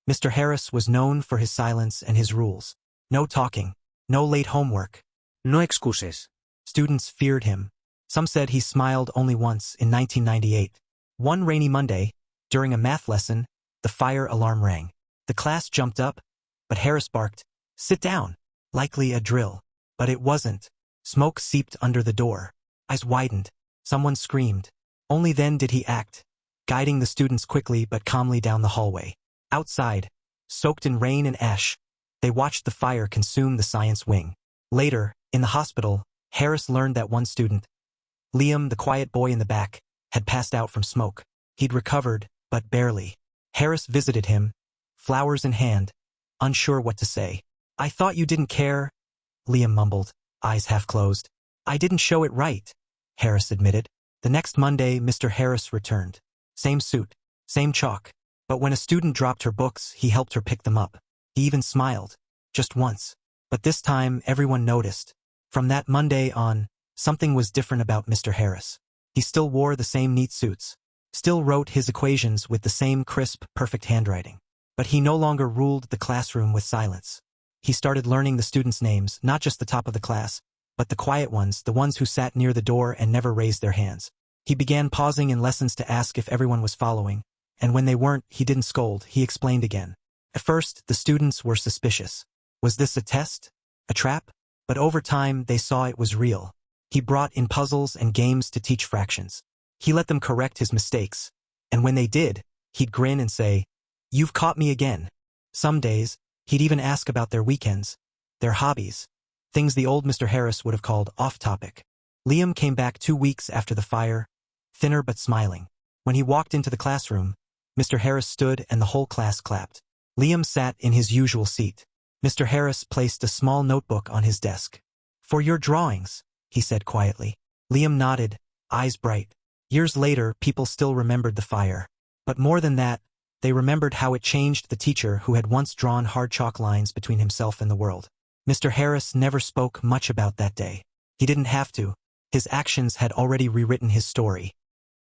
Mr. Harris was known for his silence and his rules. No talking, no late homework. No excuses. Students feared him. Some said he smiled only once in 1998. One rainy Monday, during a math lesson, the fire alarm rang. The class jumped up, but Harris barked, "Sit down," likely a drill. But it wasn't. Smoke seeped under the door. Eyes widened. Someone screamed. Only then did he act, guiding the students quickly but calmly down the hallway. Outside, soaked in rain and ash, they watched the fire consume the science wing. Later, in the hospital, Harris learned that one student, Liam, the quiet boy in the back, had passed out from smoke. He'd recovered, but barely. Harris visited him, flowers in hand, unsure what to say. "I thought you didn't care," Liam mumbled, eyes half closed. "I didn't show it right," Harris admitted. The next Monday, Mr. Harris returned. Same suit, same chalk. But when a student dropped her books, he helped her pick them up. He even smiled. Just once. But this time, everyone noticed. From that Monday on, something was different about Mr. Harris. He still wore the same neat suits, still wrote his equations with the same crisp, perfect handwriting. But he no longer ruled the classroom with silence. He started learning the students' names, not just the top of the class, but the quiet ones, the ones who sat near the door and never raised their hands. He began pausing in lessons to ask if everyone was following, and when they weren't, he didn't scold, he explained again. At first, the students were suspicious. Was this a test? A trap? But over time, they saw it was real. He brought in puzzles and games to teach fractions. He let them correct his mistakes, and when they did, he'd grin and say, "You've caught me again." Some days, he'd even ask about their weekends, their hobbies, things the old Mr. Harris would have called off-topic. Liam came back 2 weeks after the fire, thinner but smiling. When he walked into the classroom, Mr. Harris stood and the whole class clapped. Liam sat in his usual seat. Mr. Harris placed a small notebook on his desk. "For your drawings," he said quietly. Liam nodded, eyes bright. Years later, people still remembered the fire. But more than that, they remembered how it changed the teacher who had once drawn hard chalk lines between himself and the world. Mr. Harris never spoke much about that day. He didn't have to. His actions had already rewritten his story.